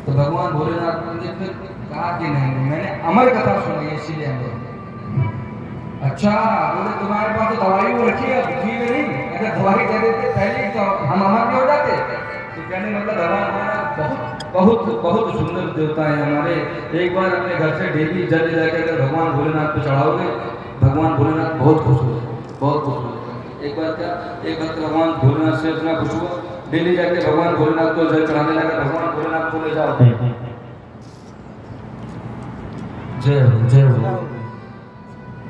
तो भगवान भोलेनाथ ने फिर कहा कि नहीं, मैंने अमर कथा सुनी है इसीलिए हम लोग। अच्छा बोले तुम्हारे पास तो दवाई वो रखी है, फ्री में नहीं, अगर दवाई दे देते पहले ही तो हम अमर नहीं हो जाते। तो कहने मतलब भगवान भोलेनाथ बहुत बहुत बहुत सुंदर देवता है हमारे। एक बार अपने घर से डेली जल ले जाकर अगर भगवान भोलेनाथ को चढ़ाओगे, भगवान भोलेनाथ बहुत खुश हो जाते, बहुत खुश हो जाते। एक बार क्या, एक वक्त भगवान भोलेनाथ से इतना खुश हुआ, डेली जाके भगवान भोलेनाथ को जल चढ़ाने लगा। भगवान भोलेनाथ को ले जाओ, जय हो जय हो।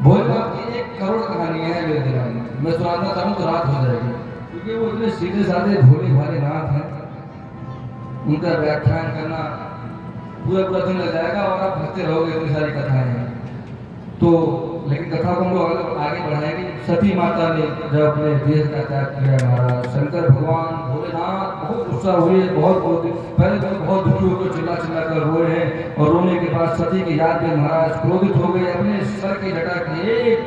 भोलेनाथ की 1 करोड़ कहानी है मेरे दिमाग में, मैं सुनाना चाहूँ तो रात हो जाएगी, क्योंकि वो इतने सीधे साधे भोले भाले नाथ हैं। उनका व्याख्यान करना पूरा पूरा दिन लग जाएगा और आप हंसते रहोगे, इतनी सारी कथाएं हैं। तो लेकिन कथा को हम लोग आगे बढ़ाएंगे। सती माता ने जब अपने देह का त्याग किया महाराज, शंकर भगवान भोलेनाथ बहुत गुस्सा हुए, बहुत पहले तो बहुत दुखी होकर चिल्ला चिल्ला कर रोए हैं, और रोने के बाद सती की याद में महाराज क्रोधित हो गए, अपने सर की जटा के एक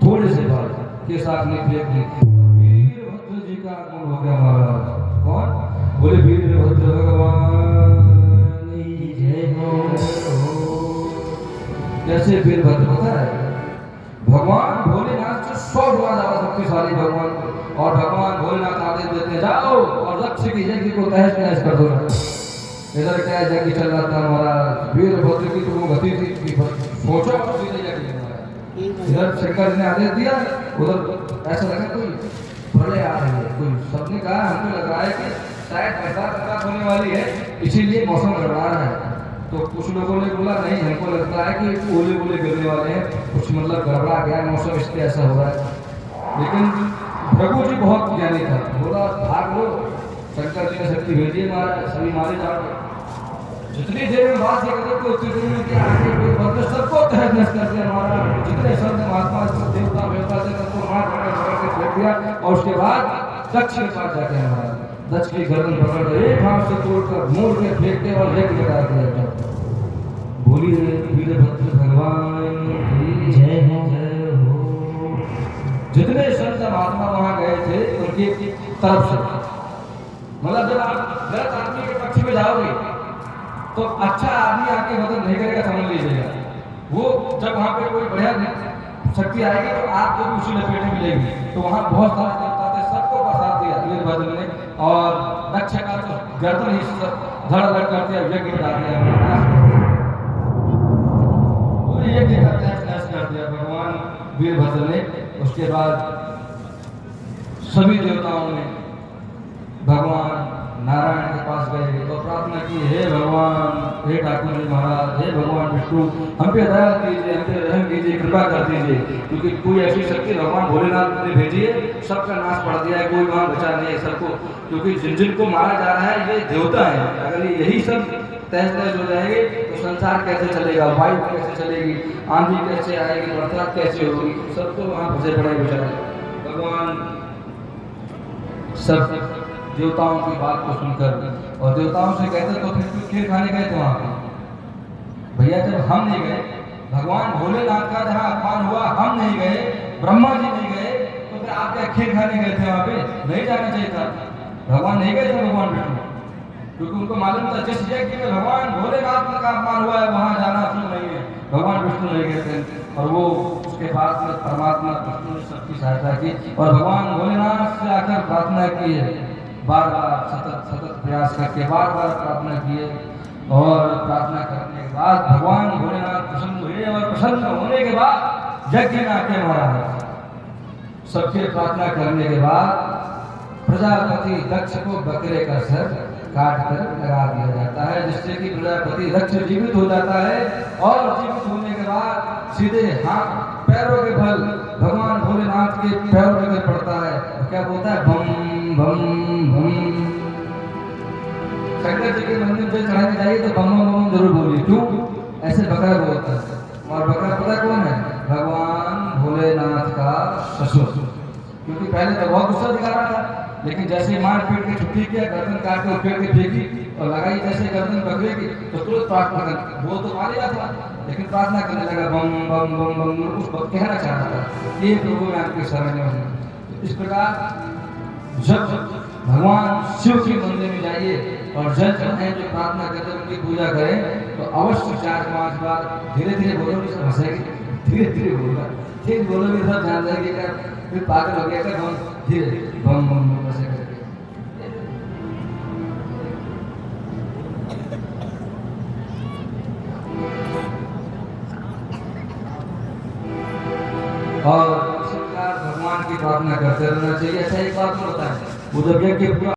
थोड़े से बाल के साथ में फेंक दी। वीरभद्र जी का आगमन हो गया महाराज। कौन? बोले वीरभद्र भगवान की जय हो। कैसे वीरभद्र पता है? भगवान भोलेनाथ से 100 गुना ज्यादा शक्तिशाली भगवान, और भगवान भोलेनाथ आदेश देते हैं जाओ और दक्ष की यज्ञ को तहस नहस कर दो। इधर क्या यज्ञ चल रहा था महाराज, वीरभद्र की तो वो गति थी, सोचो इधर शंकर ने आदेश दिया, उधर ऐसा लगा कोई प्रलय आ रही है, कोई सबने कहा हमको लग रहा है कि शायद बरसात होने वाली है, इसीलिए मौसम गड़बड़ा रहा है। तो कुछ लोगों ने बोला नहीं, हमको लगता है कि ओले ओले गिरने वाले हैं, कुछ मतलब गड़बड़ा गया मौसम, इसलिए ऐसा हो रहा है। लेकिन प्रभु जी बहुत ज्ञानी था, बोला भाग लो, शंकर जी ने शक्ति भेजी महाराज, सभी मारे जाओ। जितनी देर में बात ये करते उतनी देर में क्या आगे सबको तहस नहस कर दिया महाराज। जितने संत महात्मा देवता वेवता थे सबको मार के फेंक दिया, और उसके बाद दक्ष के पास जाके महाराज दक्ष की गर्दन पकड़ कर एक हाथ से तोड़कर मोड़ के फेंक के और यज्ञ लगा दिया। बोलिए वीरभद्र भगवान की जय हो जय हो। जितने संत महात्मा वहां गए थे उनकी तरफ से, मतलब जब आप गलत आदमी के पक्ष में जाओगे तो अच्छा आदमी आपकी मदद नहीं करेगा, समझ लीजिएगा। वो जब वहां पे कोई बढ़िया शक्ति आएगी तो आपको भी उसी लपेटे मिलेगी। तो वहां बहुत सारे देवता थे, सबको साथ दिया वीरभद्र ने, और दक्ष का तो गर्दन ही धड़ धड़ करते यज्ञ बढ़ा दिया, यज्ञ का तहस कर दिया भगवान वीरभद्र ने। उसके बाद सभी देवताओं ने भगवान नारायण के पास गए और प्रार्थना की, हे भगवान, हे ठाकुर जी महाराज, हे भगवान विष्णु, हम पे दया कीजिए, हम पे रहम कीजिए, कृपा कर दीजिए, क्योंकि कोई ऐसी शक्ति भगवान भोलेनाथ ने भेजी है, सबका नाश पड़ दिया है, कोई वहाँ बचा नहीं है सबको, क्योंकि जिन जिनको मारा जा रहा है ये देवता है। अगर यही सब तहस नहस हो जाएंगे तो संसार कैसे चलेगा, वायु कैसे चलेगी, आंधी कैसे आएगी, बरसात कैसे होगी, सब तो वहाँ फंसे पड़े बेचारे। भगवान सब देवताओं की बात को सुनकर और देवताओं से कहते तो फिर खीर खाने गए थे वहां पे। भैया जब हम नहीं गए, भगवान भोलेनाथ का जहाँ अपमान हुआ हम नहीं गए, ब्रह्मा जी नहीं गए, तो फिर आप क्या खीर खाने गए थे वहां पे? नहीं जाना चाहिए था। भगवान नहीं गए थे, भगवान विष्णु, क्योंकि उनको मालूम था जिस यज्ञ में भगवान भोलेनाथ का अपमान हुआ है वहां जाना शुभ नहीं है। भगवान विष्णु नहीं गए थे, और वो उसके बाद में परमात्मा विष्णु ने सबकी सहायता की और भगवान भोलेनाथ से आकर प्रार्थना की है, बार बार सतत प्रयास करके बार बार प्रार्थना किए, और प्रार्थना करने के बाद भगवान भोलेनाथ प्रसन्न हुए, और प्रसन्न होने के बाद यज्ञ में आके महाराज सबके प्रार्थना करने के बाद प्रजापति दक्ष को बकरे का सर काट कर लगा दिया जाता है, जिससे कि प्रजापति दक्ष जीवित हो जाता है, और जीवित होने के बाद सीधे हाथ पैरों के बल भगवान भोलेनाथ के पैरों में गिर पड़ता है। क्या बोलता है? बम बम बम। शंकर जी के मंदिर पे चढ़ाने जाइए तो बम बम बम जरूर बोलिए, क्यों? ऐसे बकरा बोलता है, और बकरा पता कौन है? भगवान भोलेनाथ का ससुर, क्योंकि पहले तो बहुत गुस्सा दिखा रहा था, लेकिन जैसे मार पीट के छुट्टी किया, गर्दन काट के उपेड़ के फेंकी और लगाई जैसे गर्दन बकरे की, तो तुरंत प्रार्थना कर, वो तो मार लिया था, लेकिन प्रार्थना करने लगा बम बम बम बम, उस वक्त कहना चाहता था ये प्रभु मैं आपकी शरण में हूँ। इस प्रकार जब भगवान शिव के मंदिर में जाइए और जल चढ़ाएं, जो प्रार्थना करते हैं उनकी पूजा करें, तो अवश्य 4-5 बार धीरे धीरे बोलोगे, सब हंसेंगे, धीरे धीरे बोलना, ठीक बोलोगे सब जान जाएंगे क्या फिर पागल हो गया क्या, बम धीरे बम बम बम ऐसे करके। और भगवान की प्रार्थना करते रहना चाहिए। ऐसा एक बात होता है, वो जब यज्ञ